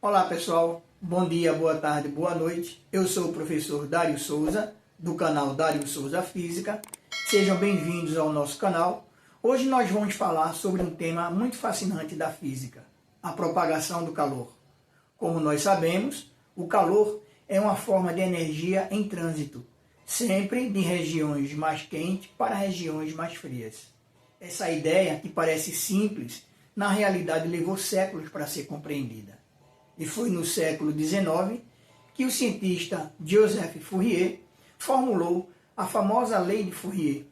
Olá pessoal, bom dia, boa tarde, boa noite. Eu sou o professor Dário Souza, do canal Dário Souza Física. Sejam bem-vindos ao nosso canal. Hoje nós vamos falar sobre um tema muito fascinante da física, a propagação do calor. Como nós sabemos, o calor é uma forma de energia em trânsito, sempre de regiões mais quentes para regiões mais frias. Essa ideia, que parece simples, na realidade levou séculos para ser compreendida. E foi no século XIX que o cientista Joseph Fourier formulou a famosa lei de Fourier,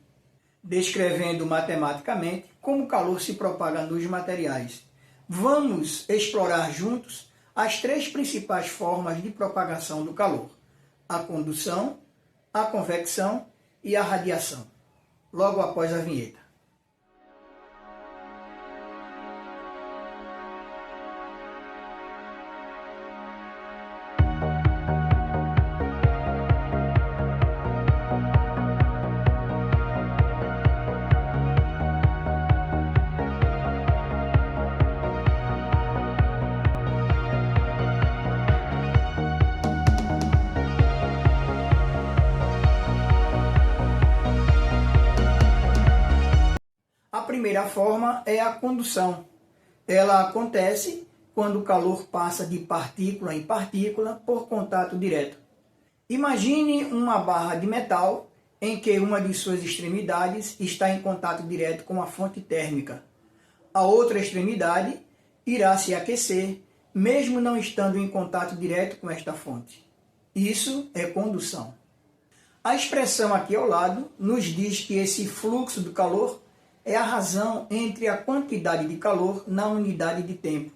descrevendo matematicamente como o calor se propaga nos materiais. Vamos explorar juntos as três principais formas de propagação do calor: a condução, a convecção e a radiação. Logo após a vinheta. A primeira forma é a condução. Ela acontece quando o calor passa de partícula em partícula por contato direto. Imagine uma barra de metal em que uma de suas extremidades está em contato direto com a fonte térmica. A outra extremidade irá se aquecer, mesmo não estando em contato direto com esta fonte. Isso é condução. A expressão aqui ao lado nos diz que esse fluxo do calor é a razão entre a quantidade de calor na unidade de tempo.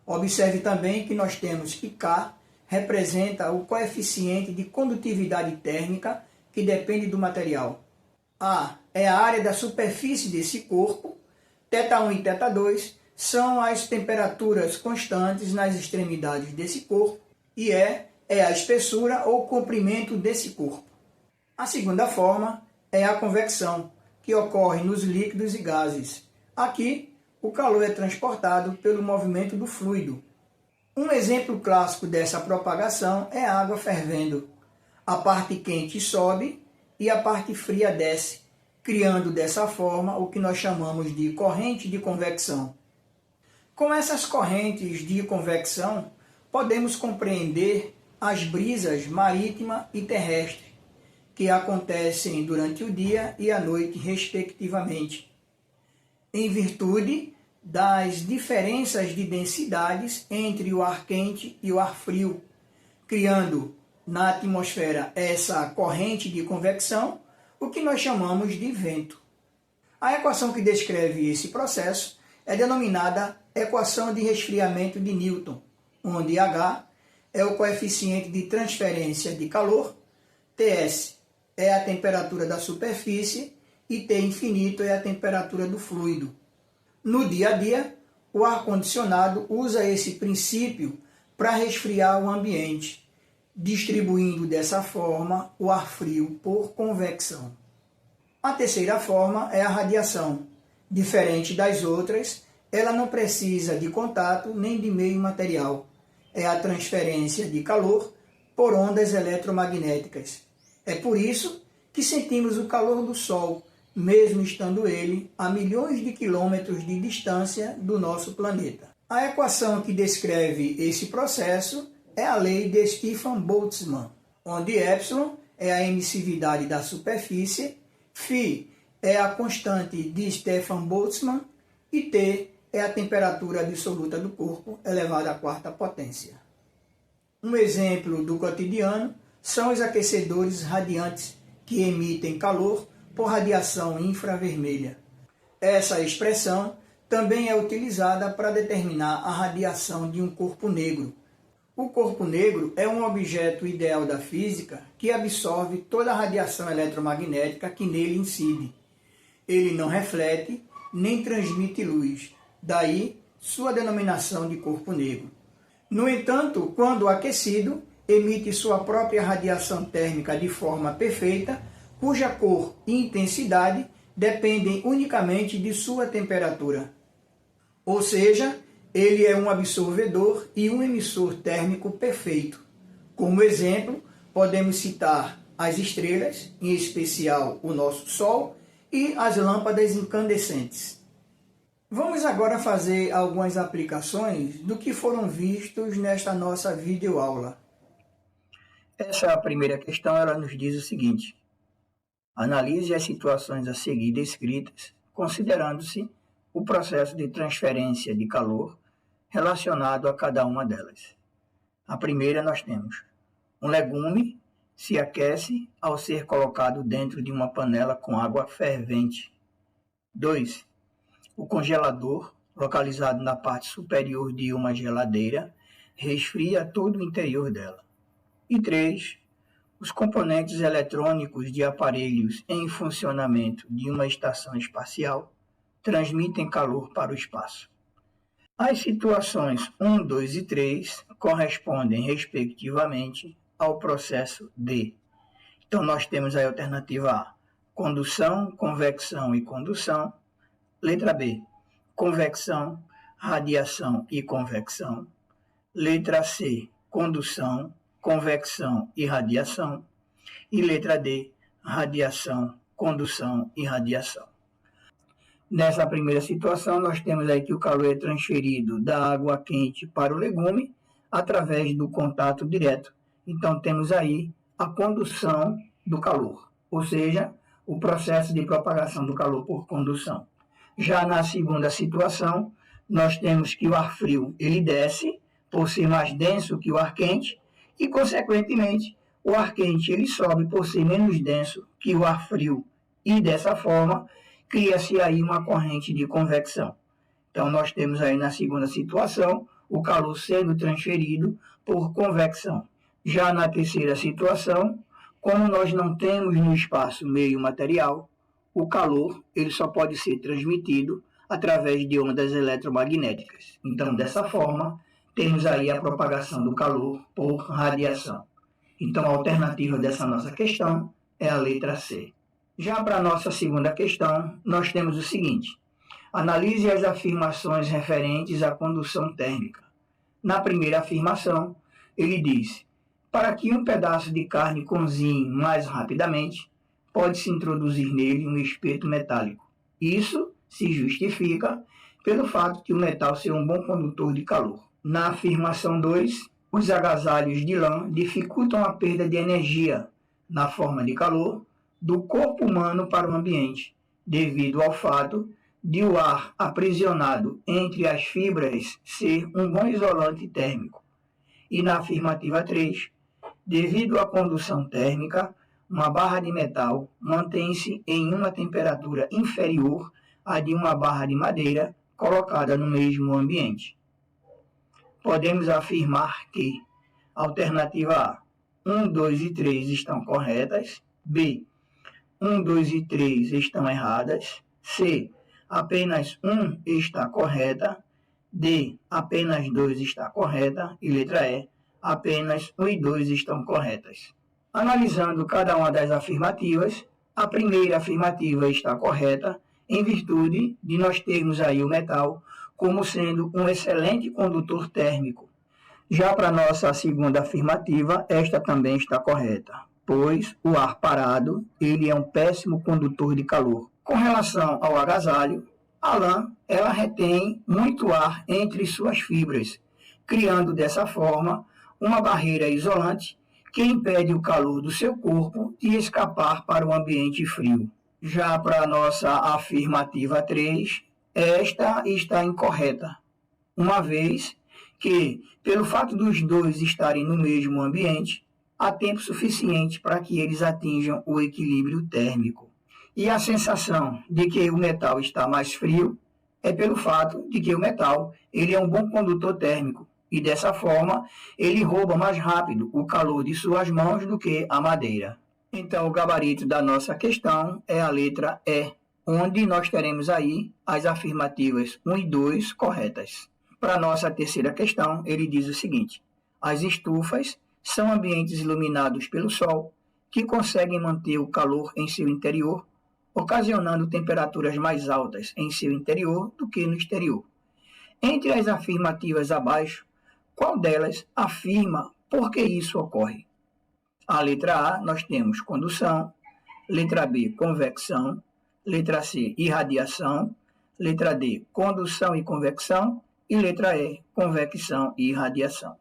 Observe também que nós temos que K representa o coeficiente de condutividade térmica que depende do material. A é a área da superfície desse corpo. Θ1 e θ2 são as temperaturas constantes nas extremidades desse corpo. E E é a espessura ou comprimento desse corpo. A segunda forma é a convecção, que ocorre nos líquidos e gases. Aqui, o calor é transportado pelo movimento do fluido. Um exemplo clássico dessa propagação é a água fervendo. A parte quente sobe e a parte fria desce, criando dessa forma o que nós chamamos de corrente de convecção. Com essas correntes de convecção, podemos compreender as brisas marítima e terrestre, que acontecem durante o dia e a noite, respectivamente, em virtude das diferenças de densidades entre o ar quente e o ar frio, criando na atmosfera essa corrente de convecção, o que nós chamamos de vento. A equação que descreve esse processo é denominada equação de resfriamento de Newton, onde H é o coeficiente de transferência de calor, Ts é a temperatura da superfície e T infinito é a temperatura do fluido. No dia a dia, o ar-condicionado usa esse princípio para resfriar o ambiente, distribuindo dessa forma o ar frio por convecção. A terceira forma é a radiação. Diferente das outras, ela não precisa de contato nem de meio material. É a transferência de calor por ondas eletromagnéticas. É por isso que sentimos o calor do Sol, mesmo estando ele a milhões de quilômetros de distância do nosso planeta. A equação que descreve esse processo é a lei de Stefan-Boltzmann, onde ε é a emissividade da superfície, φ é a constante de Stefan-Boltzmann e T é a temperatura absoluta do corpo elevada à quarta potência. Um exemplo do cotidiano são os aquecedores radiantes, que emitem calor por radiação infravermelha. Essa expressão também é utilizada para determinar a radiação de um corpo negro. O corpo negro é um objeto ideal da física que absorve toda a radiação eletromagnética que nele incide. Ele não reflete nem transmite luz, daí sua denominação de corpo negro. No entanto, quando aquecido, emite sua própria radiação térmica de forma perfeita, cuja cor e intensidade dependem unicamente de sua temperatura. Ou seja, Ele é um absorvedor e um emissor térmico perfeito. Como exemplo, podemos citar as estrelas, em especial o nosso Sol, e as lâmpadas incandescentes. Vamos agora fazer algumas aplicações do que foram vistos nesta nossa videoaula. Essa primeira questão ela nos diz o seguinte: analise as situações a seguir descritas, considerando-se o processo de transferência de calor relacionado a cada uma delas. A primeira nós temos: um legume se aquece ao ser colocado dentro de uma panela com água fervente. 2. O congelador, localizado na parte superior de uma geladeira, resfria todo o interior dela. E 3. Os componentes eletrônicos de aparelhos em funcionamento de uma estação espacial transmitem calor para o espaço. As situações 1, 2 e 3 correspondem, respectivamente, ao processo D. Então, nós temos a alternativa A: condução, convecção e condução. Letra B: convecção, radiação e convecção. Letra C: condução, convecção e radiação. E letra D: radiação, condução e radiação. Nessa primeira situação, nós temos aí que o calor é transferido da água quente para o legume através do contato direto. Então, temos aí a condução do calor, ou seja, o processo de propagação do calor por condução. Já na segunda situação, nós temos que o ar frio ele desce por ser mais denso que o ar quente e, consequentemente, o ar quente ele sobe por ser menos denso que o ar frio e, dessa forma, cria-se aí uma corrente de convecção. Então, nós temos aí na segunda situação o calor sendo transferido por convecção. Já na terceira situação, como nós não temos no espaço meio material, o calor ele só pode ser transmitido através de ondas eletromagnéticas. Então, dessa forma, temos aí a propagação do calor por radiação. Então, a alternativa dessa nossa questão é a letra C. Já para a nossa segunda questão, nós temos o seguinte: analise as afirmações referentes à condução térmica. Na primeira afirmação, ele diz: para que um pedaço de carne cozinhe mais rapidamente, pode-se introduzir nele um espeto metálico. Isso se justifica pelo fato de o metal ser um bom condutor de calor. Na afirmação 2, os agasalhos de lã dificultam a perda de energia na forma de calor do corpo humano para o ambiente, devido ao fato de o ar aprisionado entre as fibras ser um bom isolante térmico. E na afirmativa 3, devido à condução térmica, uma barra de metal mantém-se em uma temperatura inferior à de uma barra de madeira colocada no mesmo ambiente. Podemos afirmar que alternativa A: 1, 2 e 3 estão corretas. B: 1, 2 e 3 estão erradas. C: apenas 1 está correta. D: apenas 2 está correta. E letra E: apenas 1 e 2 estão corretas. Analisando cada uma das afirmativas, a primeira afirmativa está correta, em virtude de nós termos aí o metal como sendo um excelente condutor térmico. Já para a nossa segunda afirmativa, esta também está correta, pois o ar parado ele é um péssimo condutor de calor. Com relação ao agasalho, a lã ela retém muito ar entre suas fibras, criando dessa forma uma barreira isolante que impede o calor do seu corpo de escapar para o ambiente frio. Já para a nossa afirmativa 3, esta está incorreta, uma vez que, pelo fato dos dois estarem no mesmo ambiente, há tempo suficiente para que eles atinjam o equilíbrio térmico. E a sensação de que o metal está mais frio é pelo fato de que o metal ele é um bom condutor térmico, e dessa forma ele rouba mais rápido o calor de suas mãos do que a madeira. Então o gabarito da nossa questão é a letra E, onde nós teremos aí as afirmativas 1 e 2 corretas. Para a nossa terceira questão, ele diz o seguinte: as estufas são ambientes iluminados pelo sol que conseguem manter o calor em seu interior, ocasionando temperaturas mais altas em seu interior do que no exterior. Entre as afirmativas abaixo, qual delas afirma por que isso ocorre? A letra A, nós temos condução, letra B, convecção, letra C, irradiação, letra D, condução e convecção, e letra E, convecção e irradiação.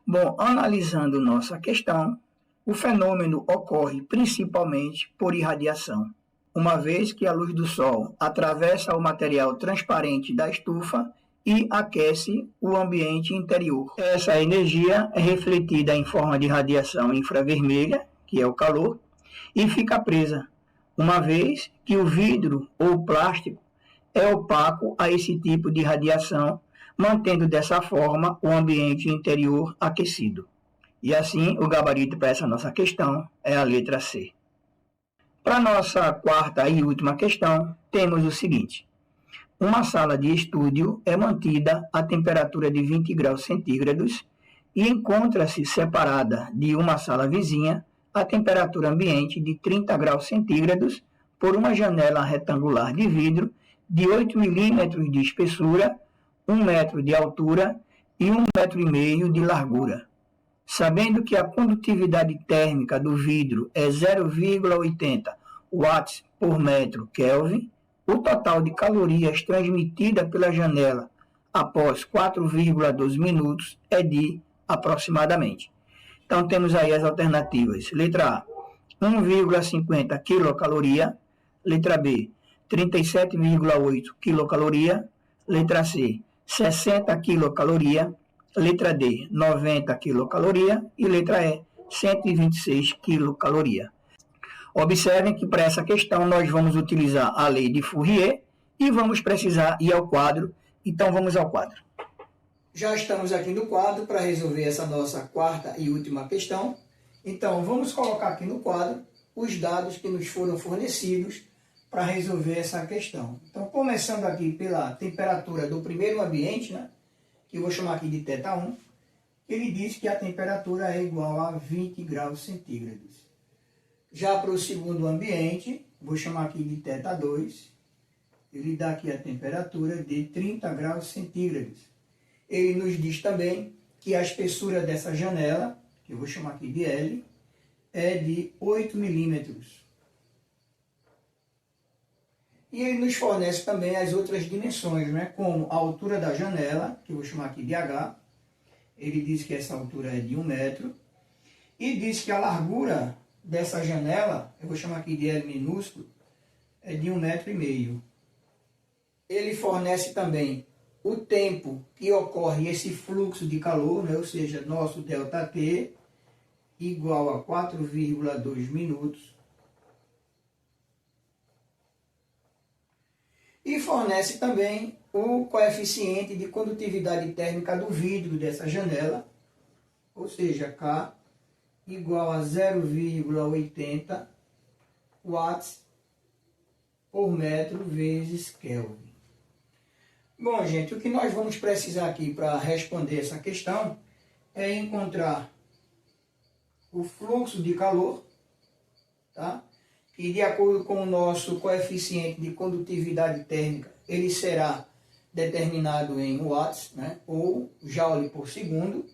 Bom, analisando nossa questão, o fenômeno ocorre principalmente por irradiação, uma vez que a luz do Sol atravessa o material transparente da estufa e aquece o ambiente interior. Essa energia é refletida em forma de radiação infravermelha, que é o calor, e fica presa, uma vez que o vidro ou plástico é opaco a esse tipo de radiação, mantendo dessa forma o ambiente interior aquecido. E assim, o gabarito para essa nossa questão é a letra C. Para nossa quarta e última questão, temos o seguinte. Uma sala de estúdio é mantida a temperatura de 20 graus centígrados e encontra-se separada de uma sala vizinha a temperatura ambiente de 30 graus centígrados por uma janela retangular de vidro de 8 milímetros de espessura, 1 metro de altura e 1,5 metro de largura. Sabendo que a condutividade térmica do vidro é 0,80 watts por metro Kelvin, o total de calorias transmitida pela janela após 4,2 minutos é de aproximadamente. Então temos aí as alternativas. Letra A, 1,50 quilocaloria. Letra B, 37,8 quilocaloria. Letra C, 60 quilocaloria. Letra D, 90 quilocaloria. E letra E, 126 quilocaloria. Observem que para essa questão nós vamos utilizar a lei de Fourier e vamos precisar ir ao quadro. Então vamos ao quadro. Já estamos aqui no quadro para resolver essa nossa quarta e última questão. Então vamos colocar aqui no quadro os dados que nos foram fornecidos para resolver essa questão. Então começando aqui pela temperatura do primeiro ambiente, né, que eu vou chamar aqui de θ1, ele diz que a temperatura é igual a 20 graus centígrados. Já para o segundo ambiente, vou chamar aqui de θ2, ele dá aqui a temperatura de 30 graus centígrados. Ele nos diz também que a espessura dessa janela, que eu vou chamar aqui de L, é de 8 milímetros. E ele nos fornece também as outras dimensões, né? Como a altura da janela, que eu vou chamar aqui de H, ele diz que essa altura é de 1 metro, e diz que a largura dessa janela, eu vou chamar aqui de L minúsculo, é de 1,5 metro. Ele fornece também o tempo que ocorre esse fluxo de calor, né? Ou seja, nosso ΔT igual a 4,2 minutos. E fornece também o coeficiente de condutividade térmica do vidro dessa janela, ou seja, K igual a 0,80 watts por metro vezes Kelvin. Bom, gente, o que nós vamos precisar aqui para responder essa questão é encontrar o fluxo de calor, tá? E de acordo com o nosso coeficiente de condutividade térmica, ele será determinado em watts, né? Ou joule por segundo,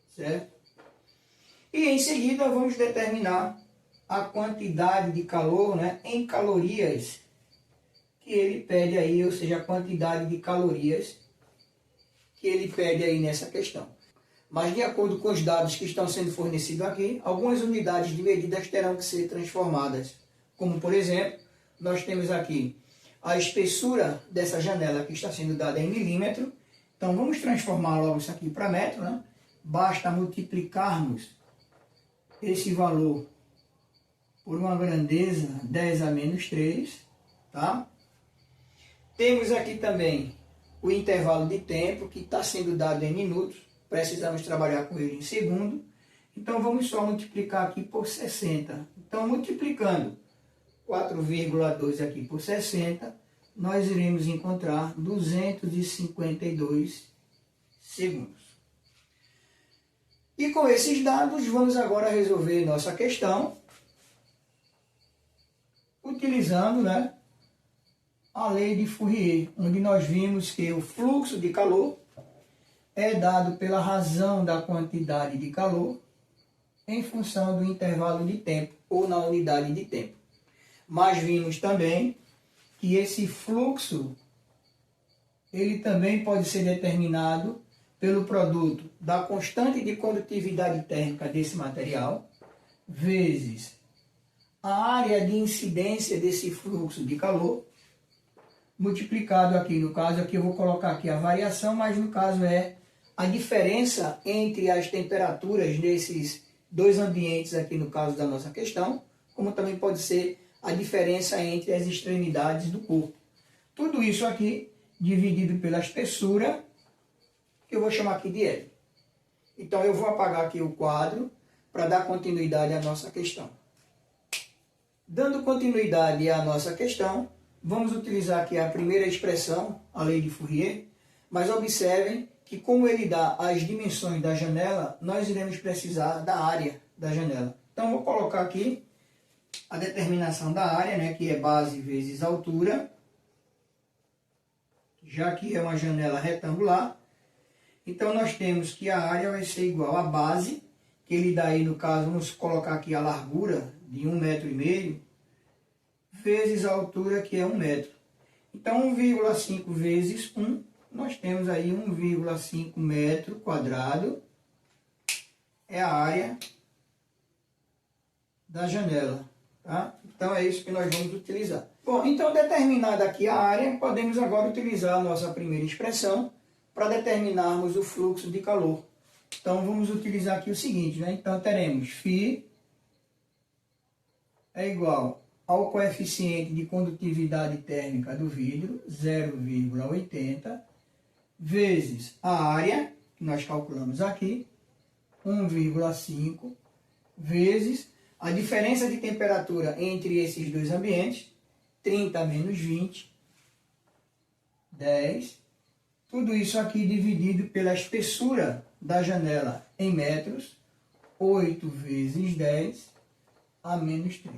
certo? E em seguida vamos determinar a quantidade de calor, né, em calorias que ele pede aí, ou seja, a quantidade de calorias que ele pede aí nessa questão. Mas de acordo com os dados que estão sendo fornecidos aqui, algumas unidades de medidas terão que ser transformadas. Como, por exemplo, nós temos aqui a espessura dessa janela que está sendo dada em milímetro. Então vamos transformar logo isso aqui para metro, né? Basta multiplicarmos esse valor por uma grandeza 10 a menos 3, tá? Temos aqui também o intervalo de tempo, que está sendo dado em minutos, precisamos trabalhar com ele em segundo, então vamos só multiplicar aqui por 60. Então, multiplicando 4,2 aqui por 60, nós iremos encontrar 252 segundos. E com esses dados, vamos agora resolver nossa questão, utilizando, né, a lei de Fourier, onde nós vimos que o fluxo de calor é dado pela razão da quantidade de calor em função do intervalo de tempo ou na unidade de tempo. Mas vimos também que esse fluxo ele também pode ser determinado pelo produto da constante de condutividade térmica desse material vezes a área de incidência desse fluxo de calor multiplicado aqui, no caso aqui eu vou colocar aqui a variação, mas no caso é a diferença entre as temperaturas desses dois ambientes aqui no caso da nossa questão, como também pode ser a diferença entre as extremidades do corpo. Tudo isso aqui dividido pela espessura, que eu vou chamar aqui de L. Então eu vou apagar aqui o quadro para dar continuidade à nossa questão. Dando continuidade à nossa questão, vamos utilizar aqui a primeira expressão, a lei de Fourier, mas observem que como ele dá as dimensões da janela, nós iremos precisar da área da janela. Então vou colocar aqui a determinação da área, né, que é base vezes altura, já que é uma janela retangular. Então nós temos que a área vai ser igual à base, que ele dá aí no caso, vamos colocar aqui a largura de 1,5 m, vezes a altura que é 1 metro. Então 1,5 vezes 1, nós temos aí 1,5 metro quadrado, é a área da janela. Tá? Então é isso que nós vamos utilizar. Bom, então determinada aqui a área, podemos agora utilizar a nossa primeira expressão para determinarmos o fluxo de calor. Então vamos utilizar aqui o seguinte, né? Então teremos φ é igual ao coeficiente de condutividade térmica do vidro, 0,80, vezes a área, que nós calculamos aqui, 1,5, vezes a diferença de temperatura entre esses dois ambientes, 30 menos 20, 10. Tudo isso aqui dividido pela espessura da janela em metros, 8 vezes 10 a menos 3.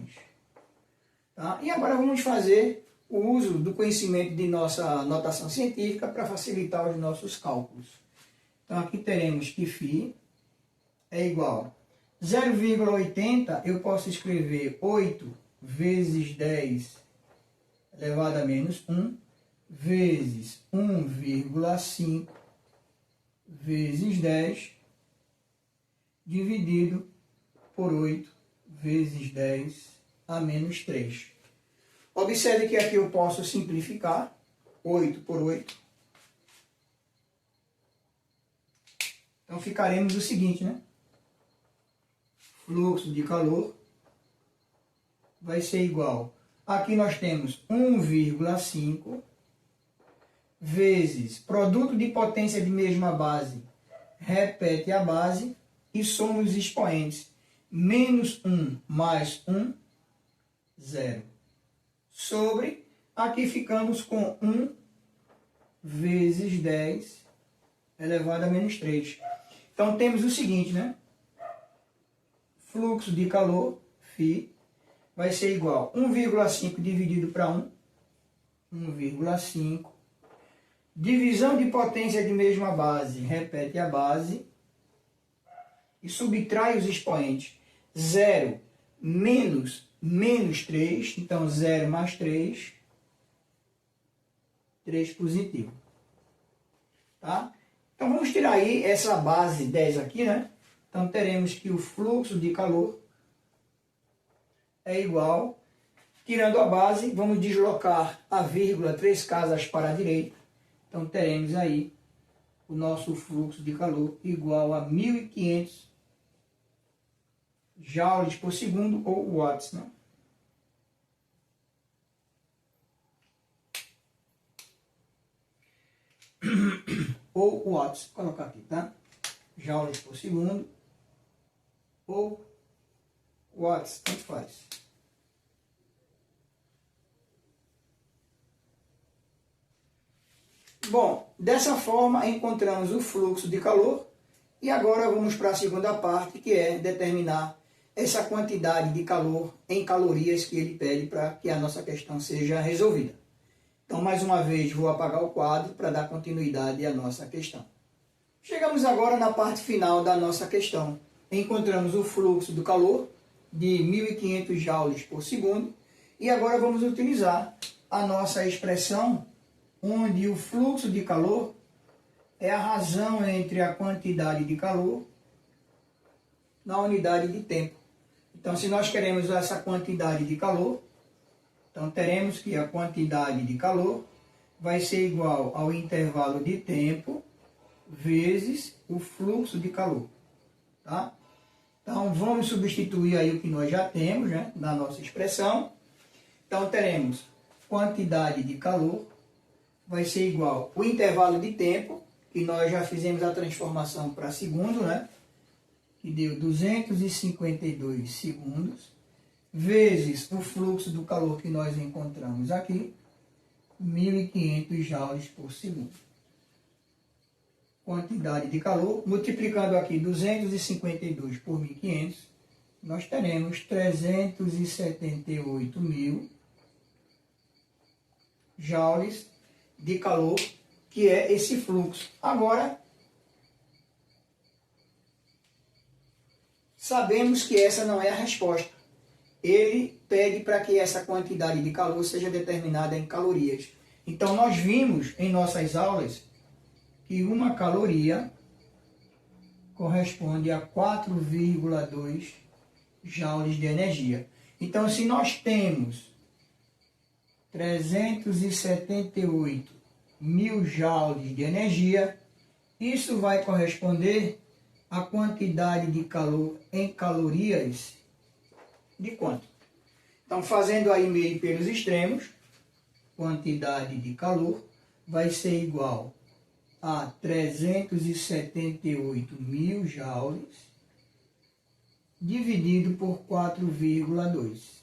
Tá? E agora vamos fazer o uso do conhecimento de nossa notação científica para facilitar os nossos cálculos. Então aqui teremos que φ é igual a 0,80, eu posso escrever 8 vezes 10 elevado a menos 1, vezes 1,5 vezes 10, dividido por 8 vezes 10 a menos 3. Observe que aqui eu posso simplificar 8 por 8. Então ficaremos o seguinte, né? Fluxo de calor vai ser igual. Aqui nós temos 1,5 vezes produto de potência de mesma base, repete a base e soma os expoentes. Menos 1 mais 1, 0. Sobre, aqui ficamos com 1 vezes 10 elevado a menos 3. Então temos o seguinte, né? Fluxo de calor, φ, vai ser igual a 1,5 dividido para 1, 1,5. Divisão de potência de mesma base, repete a base e subtrai os expoentes. 0 menos 3, então 0 mais 3, 3 positivo. Tá? Então vamos tirar aí essa base 10 aqui, né? Então teremos que o fluxo de calor é igual, tirando a base, vamos deslocar a vírgula 3 casas para a direita. Então teremos aí o nosso fluxo de calor igual a 1.500 joules por segundo ou watts, né? Ou watts, vou colocar aqui, tá? Joules por segundo ou watts, tanto faz. Bom, dessa forma encontramos o fluxo de calor e agora vamos para a segunda parte, que é determinar essa quantidade de calor em calorias que ele pede para que a nossa questão seja resolvida. Então, mais uma vez, vou apagar o quadro para dar continuidade à nossa questão. Chegamos agora na parte final da nossa questão. Encontramos o fluxo do calor de 1.500 joules por segundo e agora vamos utilizar a nossa expressão onde o fluxo de calor é a razão entre a quantidade de calor na unidade de tempo. Então, se nós queremos essa quantidade de calor, então teremos que a quantidade de calor vai ser igual ao intervalo de tempo vezes o fluxo de calor. Tá? Então, vamos substituir aí o que nós já temos, né, na nossa expressão. Então, teremos quantidade de calor vai ser igual ao intervalo de tempo, que nós já fizemos a transformação para segundo, né, que deu 252 segundos, vezes o fluxo do calor que nós encontramos aqui, 1.500 joules por segundo. Quantidade de calor, multiplicando aqui 252 por 1.500, nós teremos 378.000 joules de calor, que é esse fluxo. Agora, sabemos que essa não é a resposta. Ele pede para que essa quantidade de calor seja determinada em calorias. Então, nós vimos em nossas aulas que uma caloria corresponde a 4,2 joules de energia. Então, se nós temos 378.000 joules de energia, isso vai corresponder à quantidade de calor em calorias de quanto? Então, fazendo aí meio pelos extremos, quantidade de calor vai ser igual a 378.000 joules dividido por 4,2.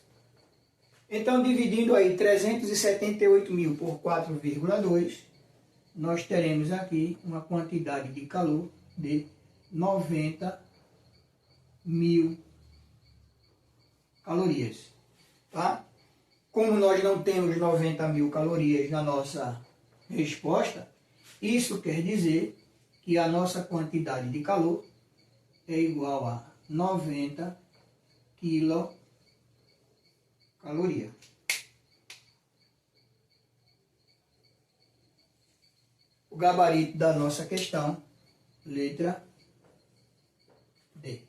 Então, dividindo aí 378.000 por 4,2, nós teremos aqui uma quantidade de calor de 90.000 calorias. Tá? Como nós não temos 90.000 calorias na nossa resposta, isso quer dizer que a nossa quantidade de calor é igual a 90 quilocaloria. O gabarito da nossa questão, letra D.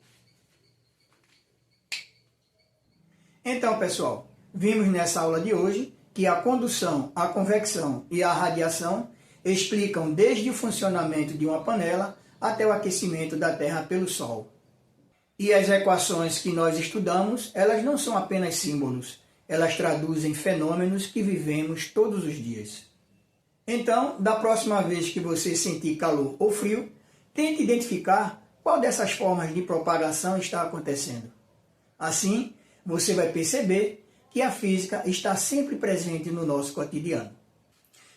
Então, pessoal, vimos nessa aula de hoje que a condução, a convecção e a radiação explicam desde o funcionamento de uma panela até o aquecimento da Terra pelo Sol. E as equações que nós estudamos, elas não são apenas símbolos, elas traduzem fenômenos que vivemos todos os dias. Então, da próxima vez que você sentir calor ou frio, tente identificar qual dessas formas de propagação está acontecendo. Assim, você vai perceber que a física está sempre presente no nosso cotidiano.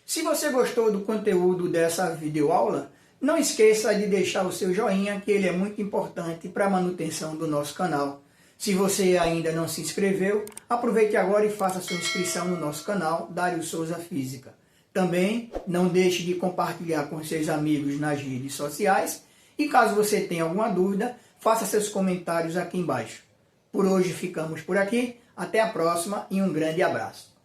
Se você gostou do conteúdo dessa videoaula, não esqueça de deixar o seu joinha, que ele é muito importante para a manutenção do nosso canal. Se você ainda não se inscreveu, aproveite agora e faça sua inscrição no nosso canal, Dário Souza Física. Também não deixe de compartilhar com seus amigos nas redes sociais e caso você tenha alguma dúvida, faça seus comentários aqui embaixo. Por hoje ficamos por aqui, até a próxima e um grande abraço.